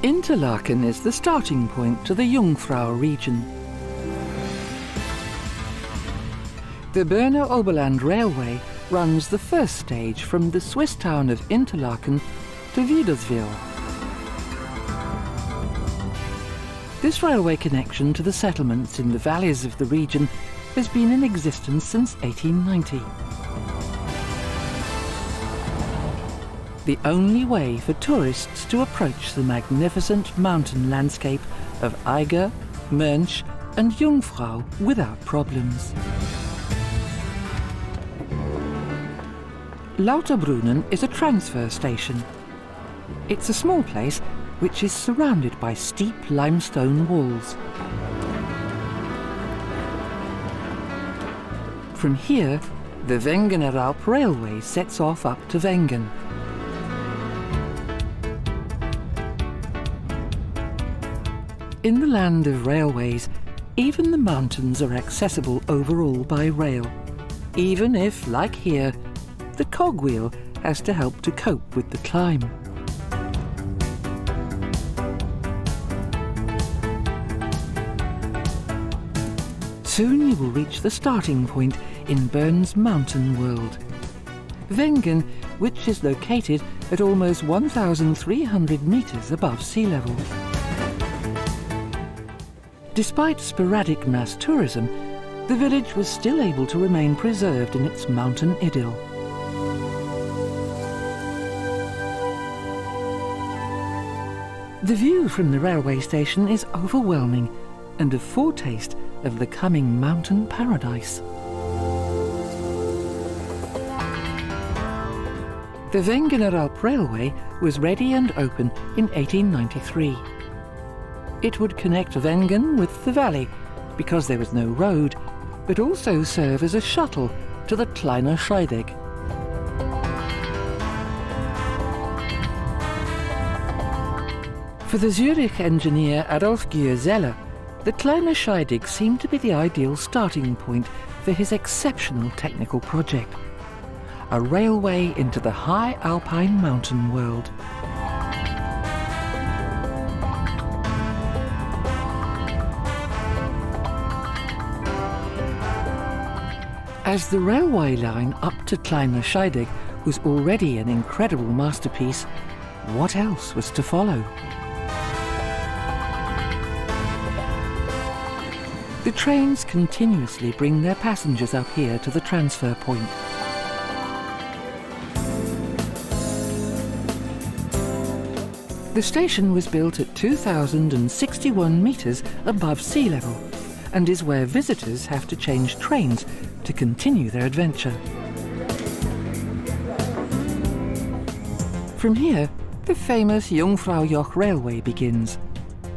Interlaken is the starting point to the Jungfrau region. The Berner Oberland Railway runs the first stage from the Swiss town of Interlaken to Wiederswil. This railway connection to the settlements in the valleys of the region has been in existence since 1890. The only way for tourists to approach the magnificent mountain landscape of Eiger, Mönch and Jungfrau without problems. Lauterbrunnen is a transfer station. It's a small place which is surrounded by steep limestone walls. From here, the Wengernalp railway sets off up to Wengen. In the land of railways, even the mountains are accessible overall by rail, even if, like here, the cogwheel has to help to cope with the climb. Soon you will reach the starting point in Bern's mountain world. Wengen, which is located at almost 1,300 meters above sea level. Despite sporadic mass tourism, the village was still able to remain preserved in its mountain idyll. The view from the railway station is overwhelming and a foretaste of the coming mountain paradise. The Wengernalp railway was ready and open in 1893. It would connect Wengen with the valley because there was no road, but also serve as a shuttle to the Kleine Scheidegg. For the Zurich engineer Adolf Zeller, the Kleine Scheidegg seemed to be the ideal starting point for his exceptional technical project, a railway into the high Alpine mountain world. As the railway line up to Kleine Scheidegg was already an incredible masterpiece, what else was to follow? The trains continuously bring their passengers up here to the transfer point. The station was built at 2,061 meters above sea level and is where visitors have to change trains to continue their adventure. From here, the famous Jungfraujoch railway begins,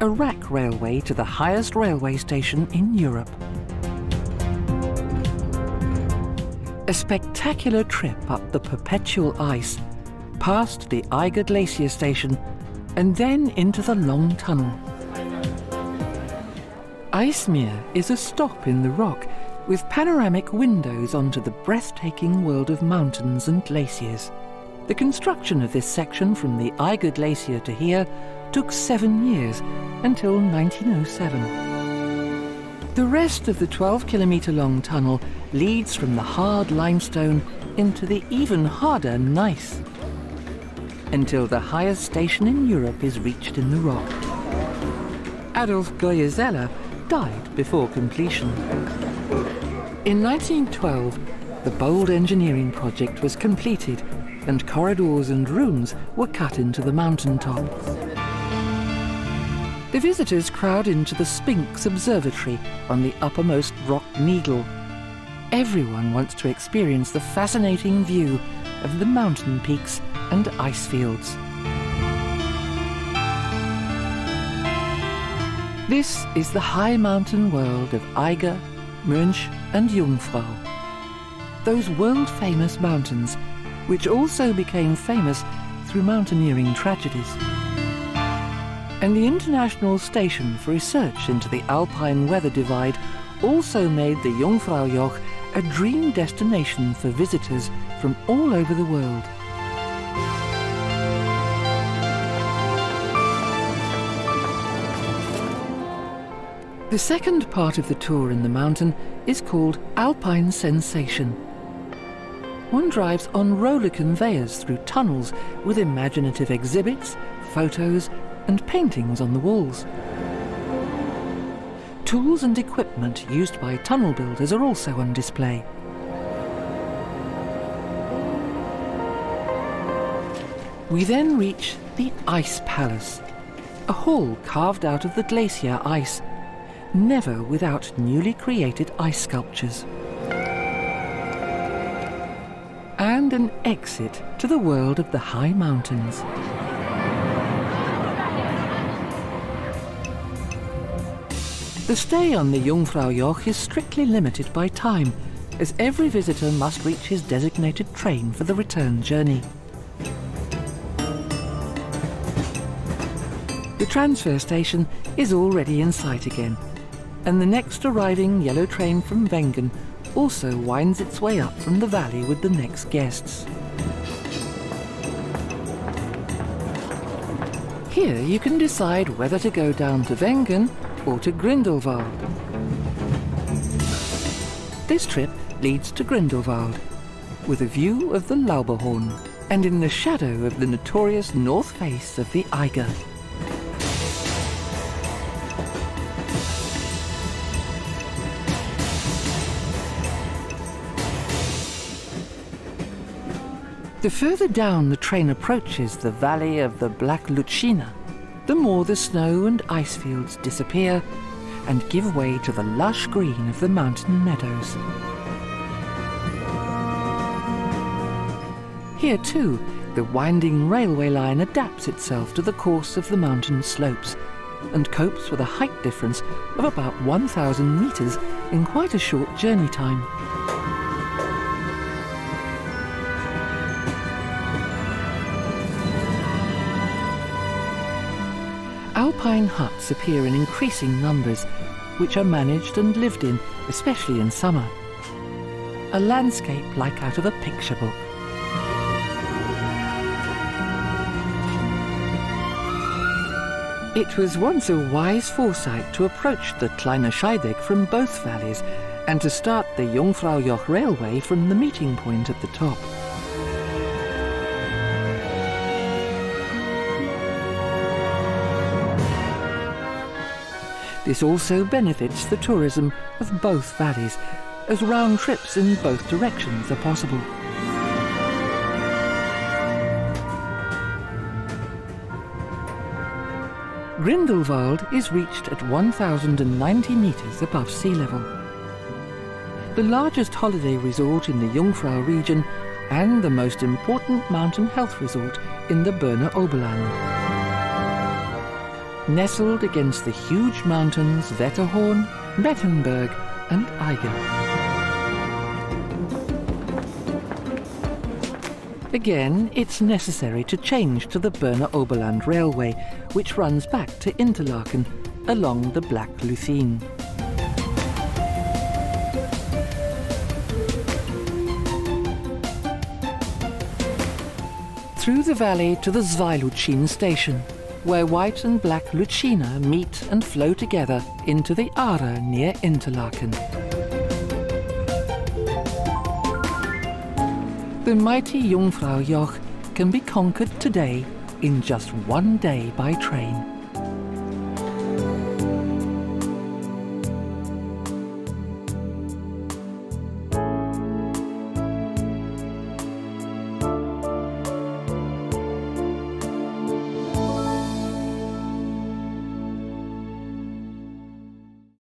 a rack railway to the highest railway station in Europe. A spectacular trip up the perpetual ice, past the Eiger Glacier station, and then into the long tunnel. Eismeer is a stop in the rock with panoramic windows onto the breathtaking world of mountains and glaciers. The construction of this section from the Eiger Glacier to here took 7 years, until 1907. The rest of the 12-kilometre-long tunnel leads from the hard limestone into the even harder gneiss, until the highest station in Europe is reached in the rock. Adolf Zeller died before completion. In 1912, the bold engineering project was completed and corridors and rooms were cut into the mountaintop. The visitors crowd into the Sphinx Observatory on the uppermost rock needle. Everyone wants to experience the fascinating view of the mountain peaks and ice fields. This is the high mountain world of Eiger, Mönch and Jungfrau. Those world-famous mountains, which also became famous through mountaineering tragedies. And the International Station for Research into the Alpine Weather Divide also made the Jungfraujoch a dream destination for visitors from all over the world. The second part of the tour in the mountain is called Alpine Sensation. One drives on roller conveyors through tunnels with imaginative exhibits, photos and paintings on the walls. Tools and equipment used by tunnel builders are also on display. We then reach the Ice Palace, a hall carved out of the glacier ice, never without newly created ice sculptures. And an exit to the world of the high mountains. The stay on the Jungfraujoch is strictly limited by time, as every visitor must reach his designated train for the return journey. The transfer station is already in sight again, and the next arriving yellow train from Wengen also winds its way up from the valley with the next guests. Here you can decide whether to go down to Wengen or to Grindelwald. This trip leads to Grindelwald, with a view of the Lauterbrunnen and in the shadow of the notorious north face of the Eiger. The further down the train approaches the valley of the Black Lucina, the more the snow and ice fields disappear and give way to the lush green of the mountain meadows. Here too, the winding railway line adapts itself to the course of the mountain slopes and copes with a height difference of about 1,000 meters in quite a short journey time. Alpine huts appear in increasing numbers, which are managed and lived in, especially in summer. A landscape like out of a picture book. It was once a wise foresight to approach the Kleine Scheidegg from both valleys and to start the Jungfraujoch Railway from the meeting point at the top. This also benefits the tourism of both valleys, as round trips in both directions are possible. Grindelwald is reached at 1,090 meters above sea level. The largest holiday resort in the Jungfrau region and the most important mountain health resort in the Berner Oberland. Nestled against the huge mountains Wetterhorn, Bettenberg and Eiger. Again, it's necessary to change to the Berner Oberland Railway, which runs back to Interlaken along the Black Lucine. Through the valley to the Zweilucin station, where white and black Lucina meet and flow together into the Aare near Interlaken. The mighty Jungfraujoch can be conquered today in just one day by train.